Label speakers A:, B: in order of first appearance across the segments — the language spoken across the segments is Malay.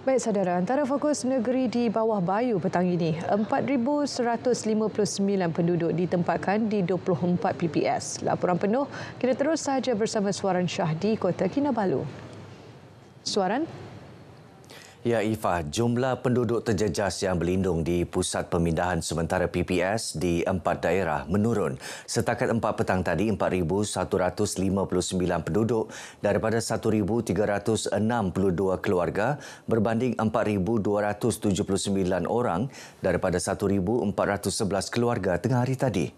A: Baik saudara, antara fokus negeri di bawah Bayu petang ini, 4,159 penduduk ditempatkan di 24 PPS. Laporan penuh kita terus sahaja bersama Suaran Shah di Kota Kinabalu. Suaran?
B: Ya, Ifah, jumlah penduduk terjejas yang berlindung di Pusat Pemindahan Sementara PPS di 4 daerah menurun. Setakat 4 petang tadi, 4,159 penduduk daripada 1,362 keluarga berbanding 4,279 orang daripada 1,411 keluarga tengah hari tadi.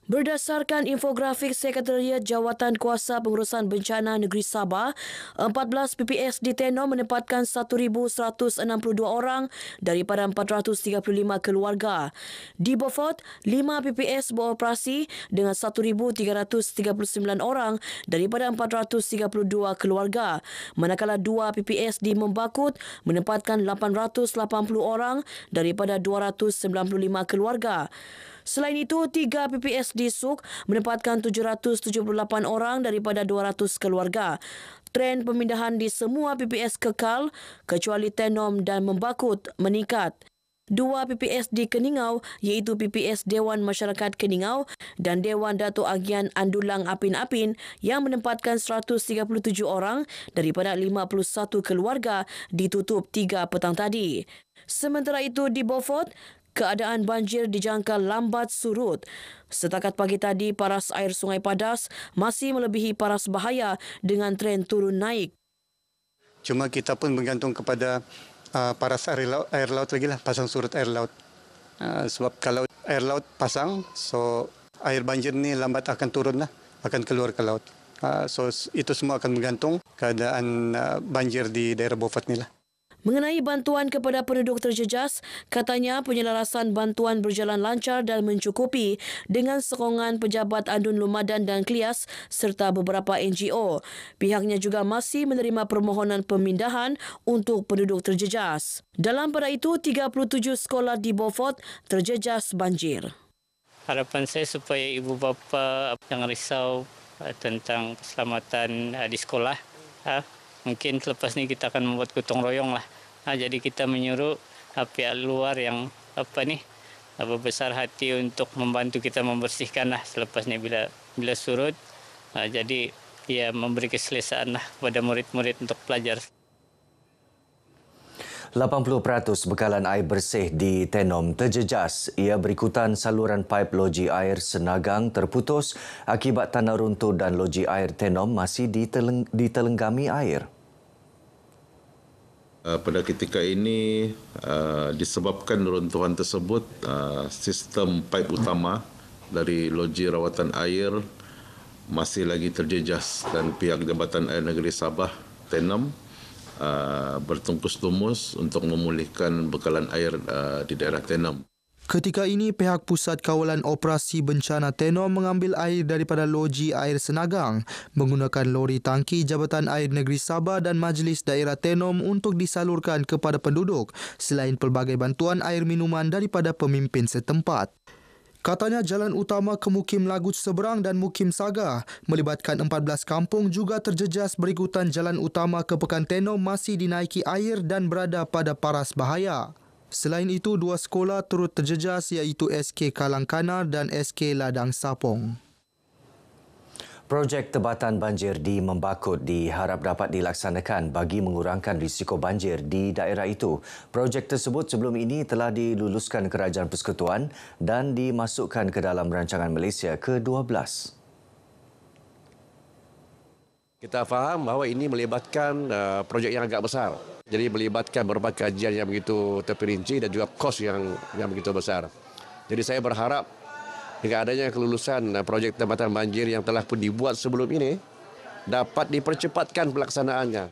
C: Berdasarkan infografik Sekretariat Jawatan Kuasa Pengurusan Bencana Negeri Sabah, 14 PPS di Tenom menempatkan 1,162 orang daripada 435 keluarga. Di Beaufort, 5 PPS beroperasi dengan 1,339 orang daripada 432 keluarga. Manakala 2 PPS di Membakut menempatkan 880 orang daripada 295 keluarga. Selain itu, 3 PPS di Suk menempatkan 778 orang daripada 200 keluarga. Tren pemindahan di semua PPS kekal kecuali Tenom dan Membakut meningkat. 2 PPS di Keningau iaitu PPS Dewan Masyarakat Keningau dan Dewan Datuk Agian Andulang Apin Apin yang menempatkan 137 orang daripada 51 keluarga ditutup 3 petang tadi. Sementara itu di Beaufort, keadaan banjir dijangka lambat surut. Setakat pagi tadi, paras air Sungai Padas masih melebihi paras bahaya dengan tren turun naik.
D: Cuma kita pun bergantung kepada paras air laut lagi lah, pasang surut air laut. Sebab kalau air laut pasang, so air banjir ni lambat akan turun lah, akan keluar ke laut. So itu semua akan bergantung keadaan banjir di daerah Beaufort ni lah.
C: Mengenai bantuan kepada penduduk terjejas, katanya penyelarasan bantuan berjalan lancar dan mencukupi dengan sokongan Pejabat Andun Lumadan dan Klias serta beberapa NGO. Pihaknya juga masih menerima permohonan pemindahan untuk penduduk terjejas. Dalam pada itu, 37 sekolah di Beaufort terjejas banjir.
E: Harapan saya supaya ibu bapa jangan risau tentang keselamatan di sekolah. Mungkin selepas ini kita akan membuat gotong royong lah. Jadi kita menyuruh pihak luar yang berbesar hati untuk membantu kita membersihkan lah selepas ini bila surut. Jadi ia memberi keselesaan lah kepada murid-murid untuk belajar.
B: 80% bekalan air bersih di Tenom terjejas. Ia berikutan saluran paip loji air Senagang terputus akibat tanah runtuh dan loji air Tenom masih ditelenggami air.
F: Pada ketika ini disebabkan runtuhan tersebut, sistem paip utama dari loji rawatan air masih lagi terjejas dan pihak Jabatan Air Negeri Sabah Tenom bertungkus lumus untuk memulihkan bekalan air di daerah Tenom.
G: Ketika ini, pihak Pusat Kawalan Operasi Bencana Tenom mengambil air daripada loji air Senagang menggunakan lori tangki Jabatan Air Negeri Sabah dan Majlis Daerah Tenom untuk disalurkan kepada penduduk selain pelbagai bantuan air minuman daripada pemimpin setempat. Katanya jalan utama ke Mukim Lagut Seberang dan Mukim Saga melibatkan 14 kampung juga terjejas berikutan jalan utama ke Pekan Tenom masih dinaiki air dan berada pada paras bahaya. Selain itu, 2 sekolah turut terjejas iaitu SK Kalangkanar dan SK Ladang Sapong.
B: Projek tebatan banjir di Membakut diharap dapat dilaksanakan bagi mengurangkan risiko banjir di daerah itu. Projek tersebut sebelum ini telah diluluskan Kerajaan Persekutuan dan dimasukkan ke dalam rancangan Malaysia ke-12.
H: Kita faham bahawa ini melibatkan projek yang agak besar. Jadi melibatkan berbagai kajian yang begitu terperinci dan juga kos yang begitu besar. Jadi saya berharap dengan adanya kelulusan projek tempatan banjir yang telah pun dibuat sebelum ini dapat dipercepatkan pelaksanaannya.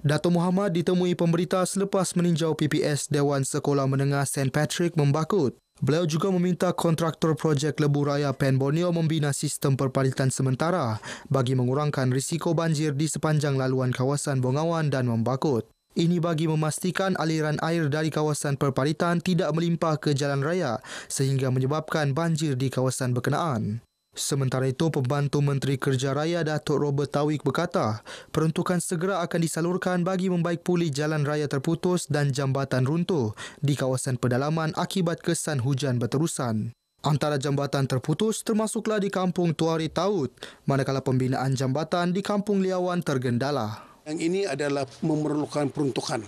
G: Dato' Muhammad ditemui pemberita selepas meninjau PPS Dewan Sekolah Menengah St. Patrick Membakut. Beliau juga meminta kontraktor projek Lebuh Raya Pen Borneo membina sistem perpalitan sementara bagi mengurangkan risiko banjir di sepanjang laluan kawasan Bongawan dan Membakut. Ini bagi memastikan aliran air dari kawasan perpalitan tidak melimpah ke jalan raya sehingga menyebabkan banjir di kawasan berkenaan. Sementara itu, Pembantu Menteri Kerja Raya Datuk Robert Tawik berkata, peruntukan segera akan disalurkan bagi membaik pulih jalan raya terputus dan jambatan runtuh di kawasan pedalaman akibat kesan hujan berterusan. Antara jambatan terputus termasuklah di Kampung Tuari Taut, manakala pembinaan jambatan di Kampung Liawan tergendala.
I: Yang ini adalah memerlukan peruntukan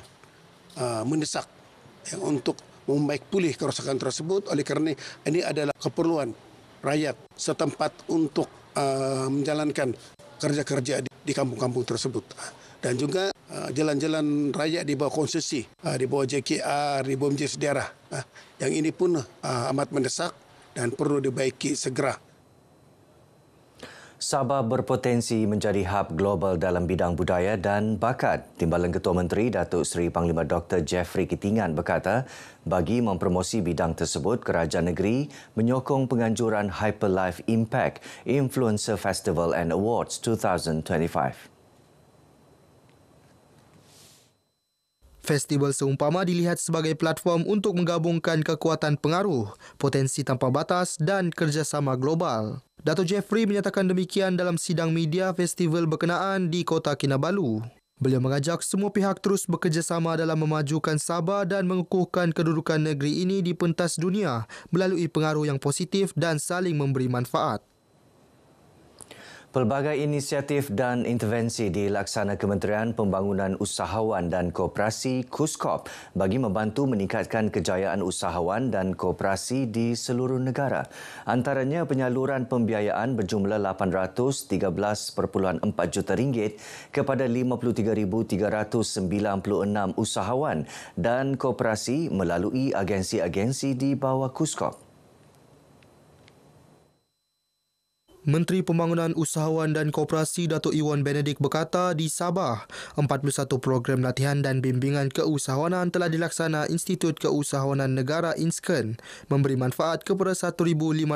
I: mendesak untuk membaik pulih kerosakan tersebut. Oleh kerana ini adalah keperluan rakyat setempat untuk menjalankan kerja-kerja di kampung-kampung tersebut. Dan juga jalan-jalan raya di bawah konsesi, di bawah JKR, di bawah majlis daerah. Yang ini pun amat mendesak dan perlu dibaiki segera.
B: Sabah berpotensi menjadi hub global dalam bidang budaya dan bakat. Timbalan Ketua Menteri Datuk Seri Panglima Dr. Jeffrey Kitingan berkata, bagi mempromosi bidang tersebut, kerajaan negeri menyokong penganjuran Hyperlife Impact Influencer Festival and Awards 2025.
G: Festival seumpama dilihat sebagai platform untuk menggabungkan kekuatan pengaruh, potensi tanpa batas dan kerjasama global. Datuk Jeffrey menyatakan demikian dalam sidang media festival berkenaan di Kota Kinabalu. Beliau mengajak semua pihak terus bekerjasama dalam memajukan Sabah dan mengukuhkan kedudukan negeri ini di pentas dunia melalui pengaruh yang positif dan saling memberi manfaat.
B: Pelbagai inisiatif dan intervensi dilaksana Kementerian Pembangunan Usahawan dan Koperasi KUSKOP bagi membantu meningkatkan kejayaan usahawan dan koperasi di seluruh negara. Antaranya penyaluran pembiayaan berjumlah RM813.4 juta kepada 53,396 usahawan dan koperasi melalui agensi-agensi di bawah KUSKOP.
G: Menteri Pembangunan Usahawan dan Koperasi Datuk Iwan Benedict berkata di Sabah, 41 program latihan dan bimbingan keusahawanan telah dilaksana Institut Keusahawanan Negara INSKEN memberi manfaat kepada 1,585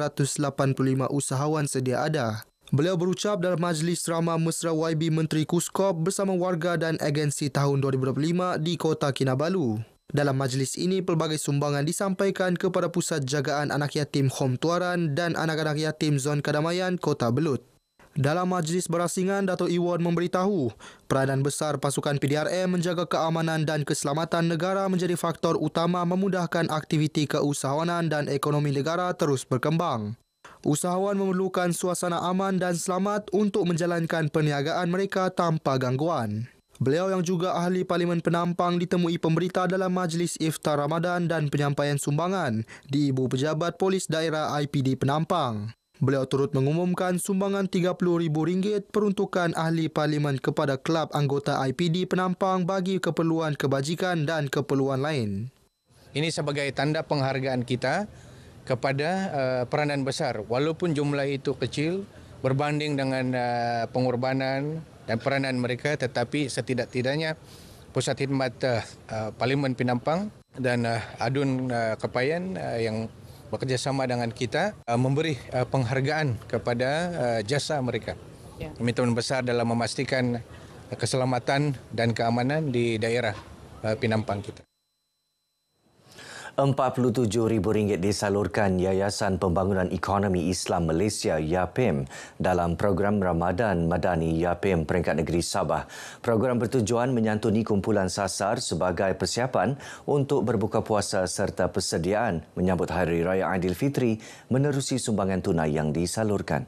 G: usahawan sedia ada. Beliau berucap dalam Majlis Ramah Mesra YB Menteri KUSKOP bersama warga dan agensi tahun 2025 di Kota Kinabalu. Dalam majlis ini, pelbagai sumbangan disampaikan kepada Pusat Jagaan Anak Yatim Hom Tuaran dan Anak-anak Yatim Zon Kadamaian Kota Belut. Dalam majlis berasingan, Datuk Iwan memberitahu peranan besar pasukan PDRM menjaga keamanan dan keselamatan negara menjadi faktor utama memudahkan aktiviti keusahawanan dan ekonomi negara terus berkembang. Usahawan memerlukan suasana aman dan selamat untuk menjalankan perniagaan mereka tanpa gangguan. Beliau yang juga ahli Parlimen Penampang ditemui pemberita dalam Majlis Iftar Ramadan dan penyampaian sumbangan di Ibu Pejabat Polis Daerah IPD Penampang. Beliau turut mengumumkan sumbangan RM30,000 peruntukan ahli Parlimen kepada kelab anggota IPD Penampang bagi keperluan kebajikan dan keperluan lain.
J: Ini sebagai tanda penghargaan kita kepada peranan besar. Walaupun jumlah itu kecil berbanding dengan pengorbanan dan peranan mereka, tetapi setidak-tidaknya Pusat Khidmat Parlimen Penampang dan Adun Kepayan yang bekerjasama dengan kita memberi penghargaan kepada jasa mereka. Komitmen besar dalam memastikan keselamatan dan keamanan di daerah Penampang kita.
B: RM47,000 disalurkan Yayasan Pembangunan Ekonomi Islam Malaysia YAPIM dalam program Ramadan Madani YAPIM peringkat negeri Sabah. Program bertujuan menyantuni kumpulan sasar sebagai persiapan untuk berbuka puasa serta persediaan menyambut Hari Raya Aidilfitri menerusi sumbangan tunai yang disalurkan.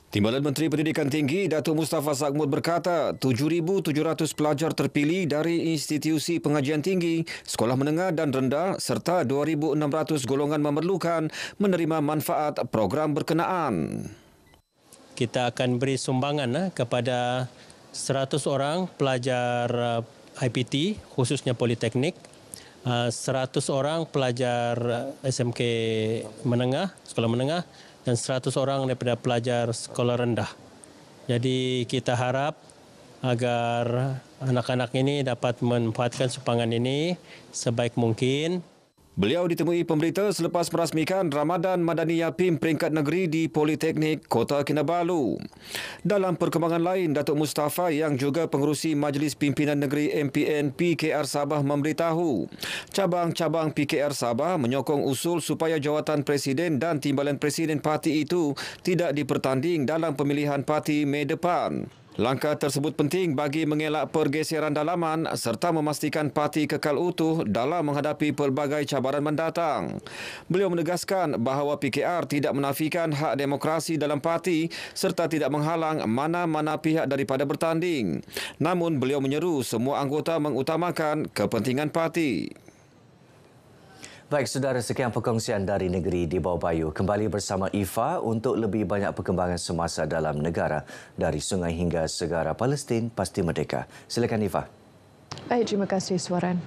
K: Timbalan Menteri Pendidikan Tinggi Datuk Mustafa Sagmud berkata 7,700 pelajar terpilih dari institusi pengajian tinggi, sekolah menengah dan rendah serta 2,600 golongan memerlukan menerima manfaat program berkenaan.
L: Kita akan beri sumbangan kepada 100 orang pelajar IPT khususnya Politeknik, 100 orang pelajar SMK menengah, sekolah menengah dan 100 orang daripada pelajar sekolah rendah. Jadi kita harap agar anak-anak ini dapat memanfaatkan sumbangan ini sebaik mungkin.
K: Beliau ditemui pemberita selepas merasmikan Ramadan Madani Yapim peringkat negeri di Politeknik Kota Kinabalu. Dalam perkembangan lain, Datuk Mustafa yang juga pengerusi Majlis Pimpinan Negeri MPN PKR Sabah memberitahu cabang-cabang PKR Sabah menyokong usul supaya jawatan Presiden dan Timbalan Presiden parti itu tidak dipertanding dalam pemilihan parti Mei depan. Langkah tersebut penting bagi mengelak pergeseran dalaman serta memastikan parti kekal utuh dalam menghadapi pelbagai cabaran mendatang. Beliau menegaskan bahawa PKR tidak menafikan hak demokrasi dalam parti serta tidak menghalang mana-mana pihak daripada bertanding. Namun beliau menyeru semua anggota mengutamakan kepentingan parti.
B: Baik, saudara, sekian perkongsian dari Negeri di Bawah Bayu. Kembali bersama Ifa untuk lebih banyak perkembangan semasa dalam negara dari sungai hingga segara Palestin pasti merdeka. Silakan Ifa.
A: Baik, terima kasih Suaran.